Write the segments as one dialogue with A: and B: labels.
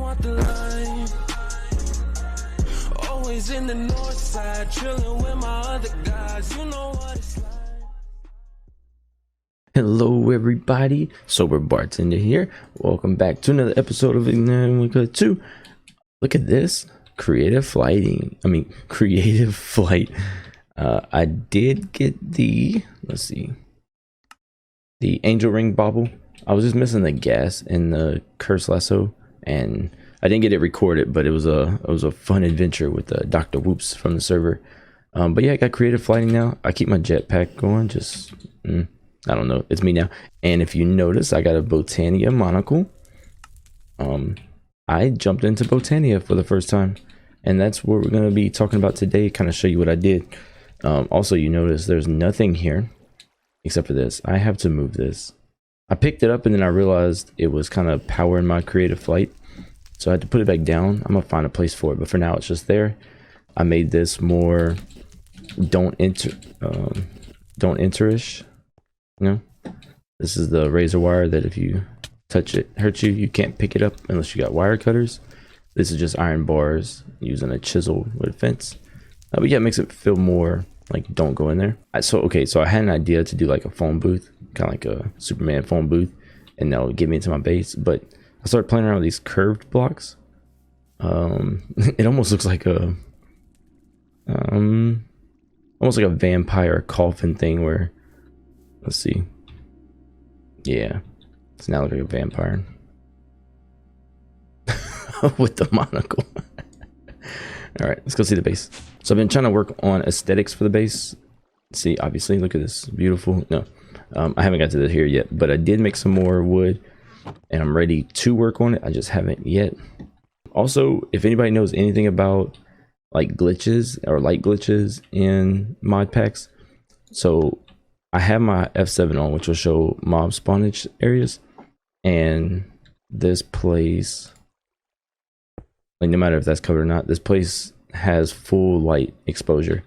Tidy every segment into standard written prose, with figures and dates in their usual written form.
A: want the line. Always in the north side, chilling with my other guys. You know what it's like.
B: Hello everybody, SoberBartender here. Welcome back to another episode of Enigmatica 2. Look at this, creative flight. I did get the, the angel ring bauble. I was just missing the gas in the curse lasso, and I didn't get it recorded, but it was a fun adventure with Dr. Whoops from the server. But yeah, I got creative flighting now. I keep my jetpack going, just I don't know, it's me now. And if you notice, I got a Botania monocle. I jumped into Botania for the first time, and that's what we're going to be talking about today, kind of show you what I did. Also, you notice there's nothing here except for this. I have to move this. I picked it up and then I realized it was kind of powering my creative flight, so I had to put it back down. I'm gonna find a place for it, but for now it's just there. I made this more don't enter-ish. You know, this is the razor wire that if you touch it hurts you. You can't pick it up unless you got wire cutters. This is just iron bars using a chisel with a fence. But yeah, it makes it feel more like don't go in there. So I had an idea to do like a phone booth, kind of like a Superman phone booth, and that'll get me into my base. But I started playing around with these curved blocks. It almost looks like a vampire coffin thing where, let's see, yeah, it's now looking like a vampire with the monocle. All right, let's go see the base. So I've been trying to work on aesthetics for the base. See, obviously, look at this, beautiful. No, I haven't got to the here yet, but I did make some more wood, and I'm ready to work on it. I just haven't yet. Also, if anybody knows anything about like glitches or light glitches in mod packs, so I have my F7 on, which will show mob spawnage areas, and this place, like no matter if that's covered or not, this place has full light exposure.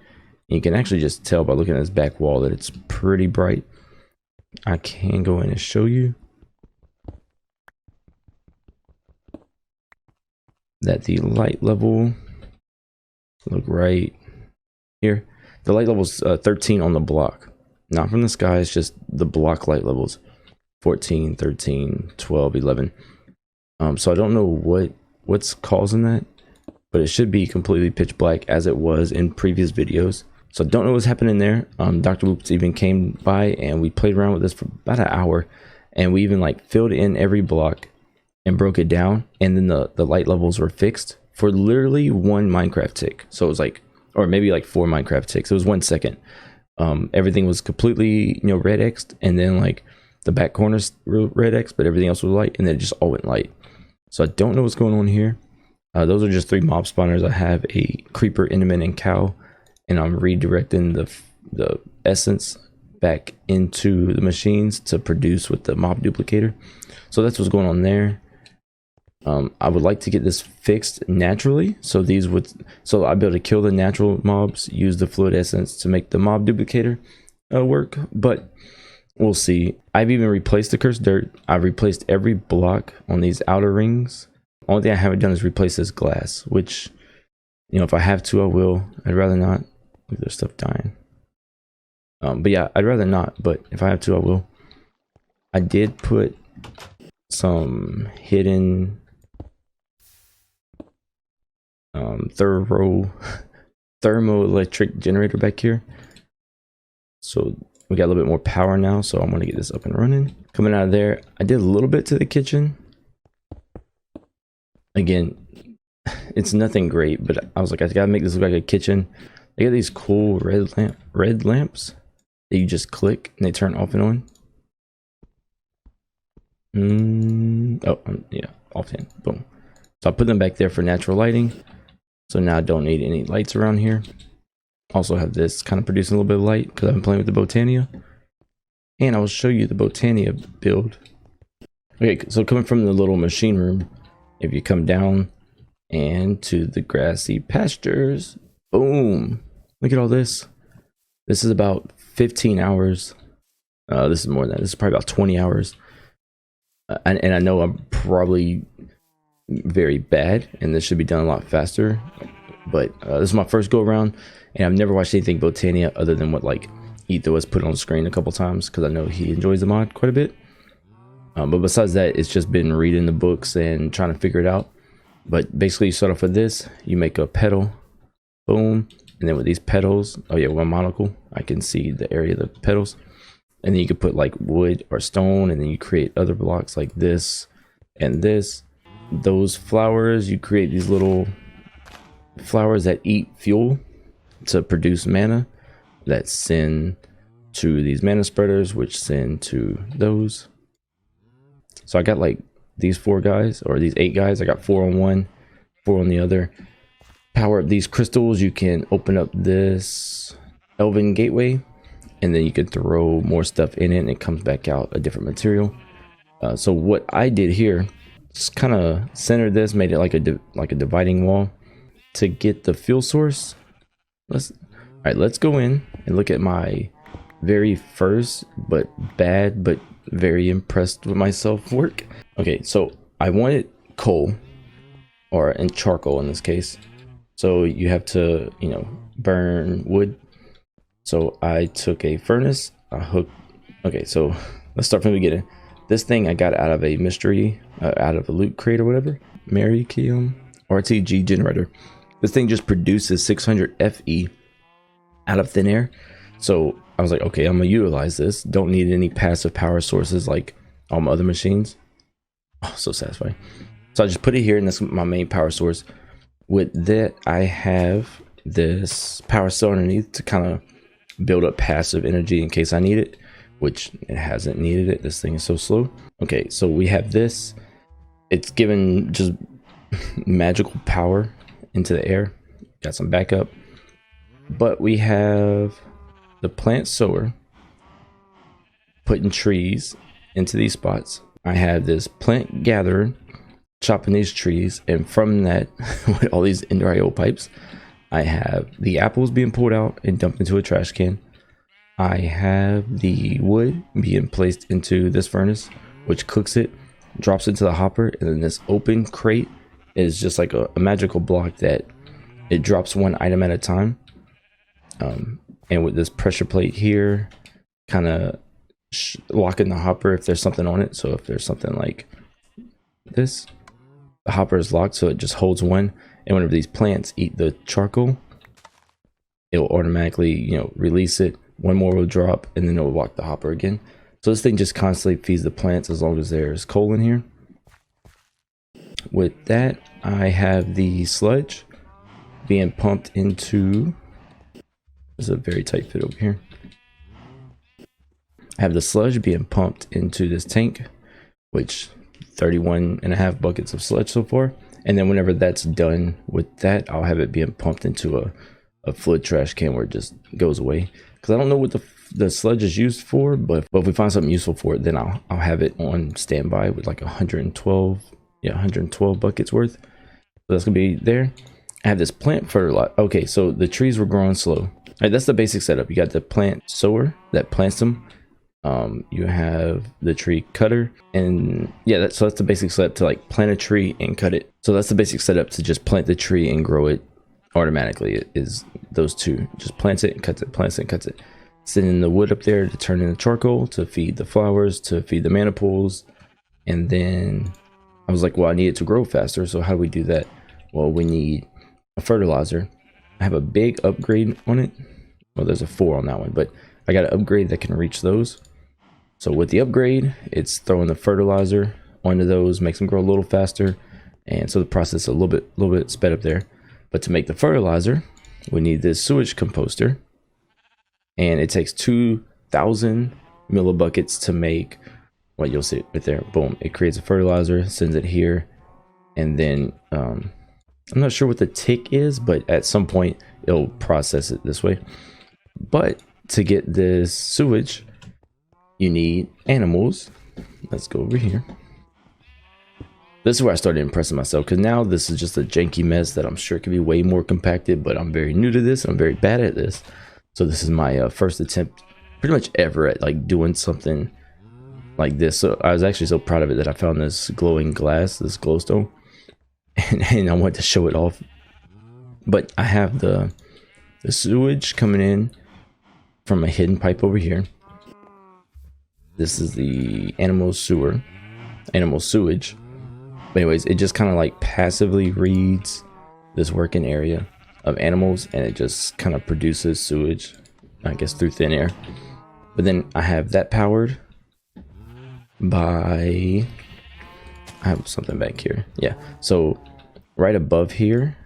B: And you can actually just tell by looking at this back wall that it's pretty bright. I can go in and show you that the light level, look right here, the light level is 13 on the block, not from the sky. It's just the block light levels, 14, 13, 12, 11. So I don't know what's causing that, but it should be completely pitch black as it was in previous videos. So I don't know what's happening there. Dr. Whoops even came by and we played around with this for about an hour, and we even like filled in every block and broke it down, and then the light levels were fixed for literally one Minecraft tick. So it was like, or maybe like 4 Minecraft ticks. It was 1 second. Everything was completely, you know, red X'd, and then like the back corners were red X, but everything else was light, and then it just all went light. So I don't know what's going on here. Those are just 3 mob spawners. I have a creeper, enderman, and cow, and I'm redirecting the essence back into the machines to produce with the mob duplicator. So that's what's going on there. I would like to get this fixed naturally, so I'd be able to kill the natural mobs, use the fluid essence to make the mob duplicator work, but we'll see. I've even replaced the cursed dirt. I've replaced every block on these outer rings. Only thing I haven't done is replace this glass, which, you know, if I have to, I will. I'd rather not. Look, there's stuff dying. But yeah, I'd rather not, but if I have to, I will. I did put some hidden thermoelectric generator back here, so we got a little bit more power now. So I'm going to get this up and running. Coming out of there, I did a little bit to the kitchen. Again, it's nothing great, but I was like, I gotta make this look like a kitchen. They got these cool red lamps that you just click and they turn off and on. Yeah, offhand. Boom. So I put them back there for natural lighting. So now I don't need any lights around here. Also have this kind of producing a little bit of light because I've been playing with the Botania. And I will show you the Botania build. Okay, so coming from the little machine room, if you come down and to the grassy pastures, boom, look at all this. This is about 15 hours. This is more than that. This is probably about 20 hours. And I know I'm probably very bad, and this should be done a lot faster. But this is my first go around, and I've never watched anything Botania other than what like Etho has put on screen a couple times, because I know he enjoys the mod quite a bit. But besides that, it's just been reading the books and trying to figure it out. But basically, you start off with this. You make a petal, boom, and then with these petals, oh yeah, one monocle, I can see the area of the petals. And then you could put like wood or stone, and then you create other blocks like this and this. Those flowers, you create these little flowers that eat fuel to produce mana that send to these mana spreaders, which send to those. So I got like these 4 guys, or these 8 guys. I got 4 on one, 4 on the other. Power up these crystals. You can open up this elven gateway, and then you can throw more stuff in it, and it comes back out a different material. So what I did here, just kind of centered this, made it like a dividing wall to get the fuel source. Let's go in and look at my very first but very impressed with myself work. Okay, so I wanted coal, and charcoal in this case. So you have to, you know, burn wood. So I took a furnace, a hook. Okay, so let's start from the beginning. This thing I got out of a mystery, out of a loot crate or whatever. Marikium RTG generator. This thing just produces 600 FE out of thin air. So I was like, okay, I'm gonna utilize this. Don't need any passive power sources like all my other machines. Oh, so satisfying. So I just put it here, and that's my main power source. With that, I have this power cell underneath to kind of build up passive energy in case I need it, which it hasn't needed it. This thing is so slow. Okay, so we have this. It's given just magical power into the air. Got some backup. But we have the plant sower putting trees into these spots. I have this plant gatherer chopping these trees, and from that, with all these Ender IO pipes, I have the apples being pulled out and dumped into a trash can. I have the wood being placed into this furnace, which cooks it, drops into the hopper, and then this open crate is just like a magical block that it drops one item at a time. And with this pressure plate here, kind of locking the hopper if there's something on it. So if there's something like this, the hopper is locked, so it just holds one. And whenever these plants eat the charcoal, it will automatically, you know, release it. One more will drop, and then it will lock the hopper again. So this thing just constantly feeds the plants as long as there's coal in here. With that, I have the sludge being pumped into. There's a very tight fit over here. I have the sludge being pumped into this tank, which 31.5 buckets of sludge so far. And then whenever that's done with that, I'll have it being pumped into a fluid trash can where it just goes away. Because I don't know what the sludge is used for, but if we find something useful for it, then I'll have it on standby with like 112 buckets worth. So that's gonna be there. I have this plant fertilizer. Okay, so the trees were growing slow. All right, that's the basic setup. You got the plant sower that plants them. You have the tree cutter, and yeah, so that's the basic setup to like plant a tree and cut it. So that's the basic setup to just plant the tree and grow it automatically. It is those two. Just plants it and cuts it, plants it and cuts it. Sending the wood up there to turn into charcoal to feed the flowers, to feed the mana pools. And then I was like, well, I need it to grow faster. So how do we do that? Well, we need a fertilizer. I have a big upgrade on it. Well, there's a 4 on that one, but I got an upgrade that can reach those. So with the upgrade, it's throwing the fertilizer onto those, makes them grow a little faster. And so the process is a little bit sped up there. But to make the fertilizer, we need this sewage composter. And it takes 2,000 millibuckets to make, well, you'll see it right there. Boom, it creates a fertilizer, sends it here. And then, I'm not sure what the tick is, but at some point it'll process it this way. But to get this sewage, you need animals. Let's go over here. This is where I started impressing myself, because now this is just a janky mess that I'm sure could be way more compacted, but I'm very new to this. I'm very bad at this. So this is my first attempt pretty much ever at like doing something like this. So I was actually so proud of it that I found this glowing glass, this glowstone. and I want to show it off. But I have the sewage coming in from a hidden pipe over here. This is the animal sewage. But anyways, it just kind of like passively reads this working area of animals, and it just kind of produces sewage, I guess, through thin air. But then I have that powered by, I have something back here. Yeah, so right above here,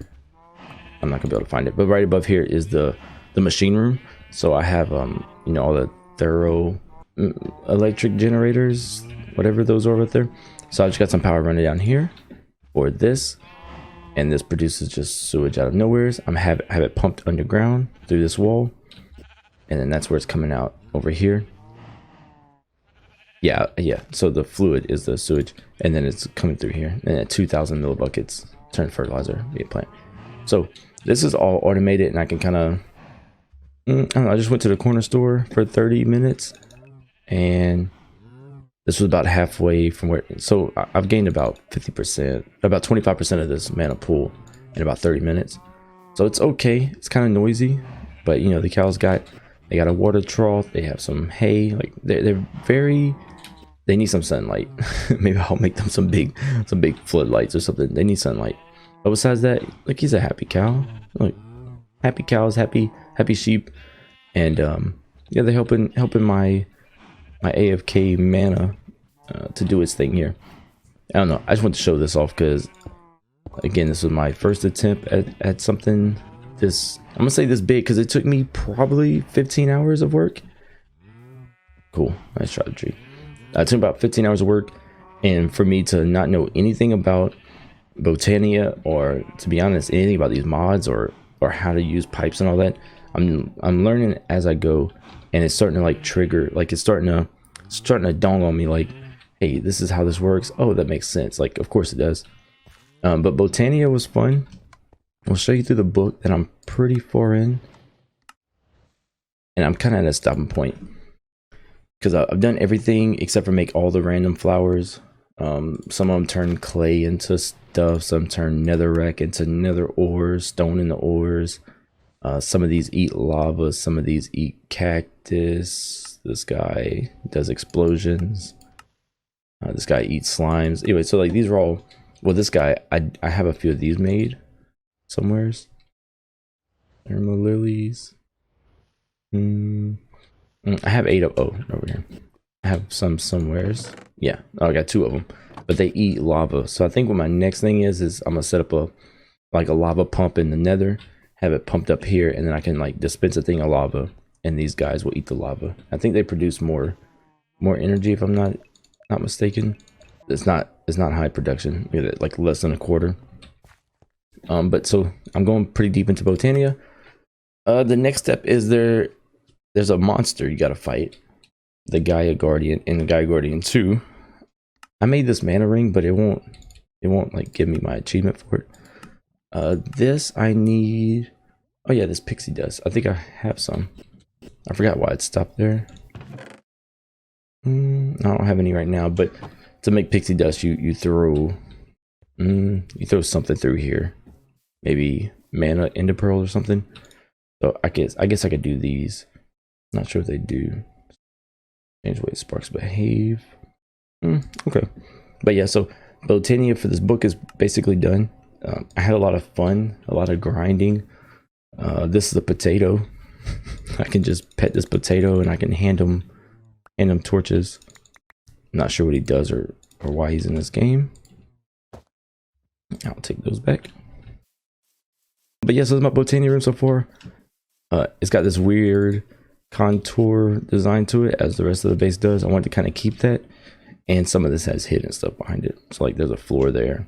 B: I'm not gonna be able to find it, but right above here is the machine room. So I have you know, all the thorough electric generators, whatever those are right there. So I just got some power running down here for this, and this produces just sewage out of nowhere. I have it pumped underground through this wall, and then that's where it's coming out over here. Yeah. So the fluid is the sewage, and then it's coming through here, and at 2,000 millibuckets turn fertilizer via plant. So this is all automated, and I can kind of, I don't know, I just went to the corner store for 30 minutes, and this was about halfway from where, so I've gained about 50%, about 25% of this mana pool in about 30 minutes. So it's okay. It's kind of noisy, but you know, the cows they got a water trough, they have some hay, like they're very, they need some sunlight. Maybe I'll make them some big floodlights or something. They need sunlight. But besides that, like, he's a happy cow. Like, happy cows, happy sheep, and yeah, they're helping my AFK mana to do its thing here. I don't know, I just want to show this off because, again, this was my first attempt at something this, I'm gonna say this big, because it took me probably 15 hours of work. Cool, nice strategy. It took about 15 hours of work, and for me to not know anything about Botania, or to be honest, anything about these mods or how to use pipes and all that, I'm learning as I go, and it's starting to like trigger, like it's starting to dawn on me, like, hey, this is how this works. Oh, that makes sense. Like, of course it does. But Botania was fun. I'll show you through the book that I'm pretty far in, and I'm kind of at a stopping point because I've done everything except for make all the random flowers. Some of them turn clay into stuff, some turn netherrack into nether ores, stone into ores. Some of these eat lava, some of these eat cactus. This guy does explosions. This guy eats slimes. Anyway, so like these are all, well, this guy, I have a few of these made somewheres. Thermal lilies. I have 8 of, oh, over here. I have some somewheres. Yeah, oh, I got 2 of them, but they eat lava. So I think what my next thing is I'm gonna set up a lava pump in the nether, have it pumped up here, and then I can like dispense a thing of lava, and these guys will eat the lava. I think they produce more energy, if I'm not mistaken. It's not high production, like less than a quarter. But so I'm going pretty deep into Botania. The next step is there's a monster you gotta fight, the Gaia Guardian and the Gaia Guardian 2. I made this mana ring, but it won't like give me my achievement for it. This I need, oh yeah, this pixie dust. I think I have some. I forgot why it stopped there. I don't have any right now, but to make pixie dust, you throw something through here, maybe mana ender pearl or something. So I guess I could do these. Not sure if they do. Change the way sparks behave. Okay, but yeah, so Botania for this book is basically done. I had a lot of fun, a lot of grinding. This is a potato. I can just pet this potato and I can hand him torches. I'm not sure what he does or why he's in this game. I'll take those back. But yeah, so this is my Botania room so far. It's got this weird contour design to it, as the rest of the base does. I wanted to kind of keep that, and some of this has hidden stuff behind it. So like there's a floor there,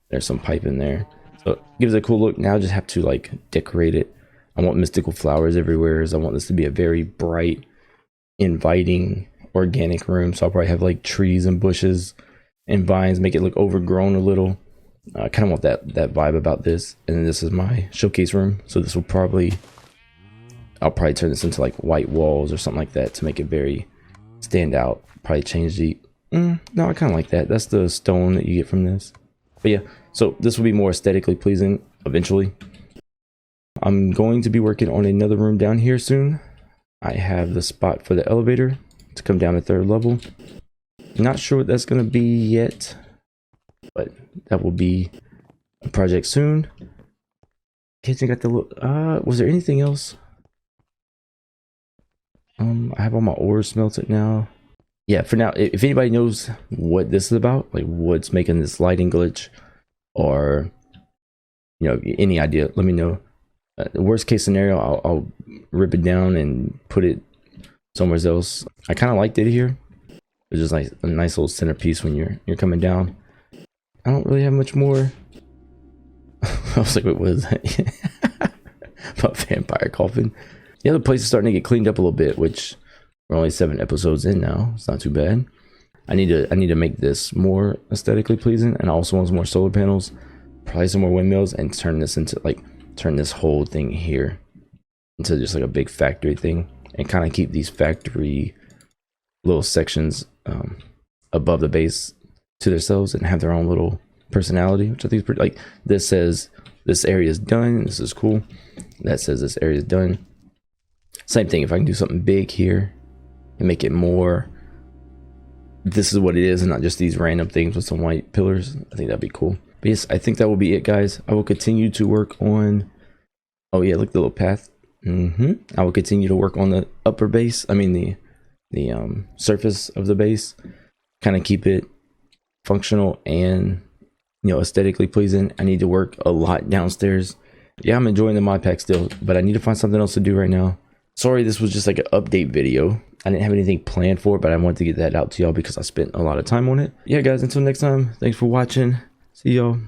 B: there's some pipe in there, so it gives it a cool look. Now I just have to like decorate it. I want mystical flowers everywhere, as I want this to be a very bright, inviting, organic room. So I'll probably have like trees and bushes and vines, make it look overgrown a little. I kind of want that vibe about this. And then this is my showcase room, so this will I'll probably turn this into like white walls or something like that to make it very stand out. Probably change the no, I kind of like that. That's the stone that you get from this. But yeah, so this will be more aesthetically pleasing eventually. I'm going to be working on another room down here soon. I have the spot for the elevator to come down to 3rd level. Not sure what that's going to be yet, but that will be a project soon. Kitchen got the look. Was there anything else? I have all my ores smelted now. Yeah, for now, if anybody knows what this is about, like what's making this lighting glitch, or you know, any idea, let me know. The worst case scenario, I'll rip it down and put it somewhere else. I kind of liked it here. It's just like a nice little centerpiece when you're coming down. I don't really have much more. I was like, what was that? About vampire coffin. Yeah, the place is starting to get cleaned up a little bit, which we're only 7 episodes in now. It's not too bad. I need to make this more aesthetically pleasing, and I also want some more solar panels, probably some more windmills, and turn this whole thing here into just like a big factory thing, and kind of keep these factory little sections above the base to themselves and have their own little personality, which I think is pretty. Like this says this area is done. This is cool. That says this area is done. Same thing. If I can do something big here and make it more, this is what it is, and not just these random things with some white pillars, I think that'd be cool. But yes, I think that will be it, guys. I will continue to work on. Oh yeah, look, the little path. I will continue to work on the upper base. I mean the surface of the base. Kind of keep it functional and, you know, aesthetically pleasing. I need to work a lot downstairs. Yeah, I'm enjoying the mod pack still, but I need to find something else to do right now. Sorry, this was just like an update video. I didn't have anything planned for it, but I wanted to get that out to y'all because I spent a lot of time on it. Yeah, guys, until next time, thanks for watching. See y'all.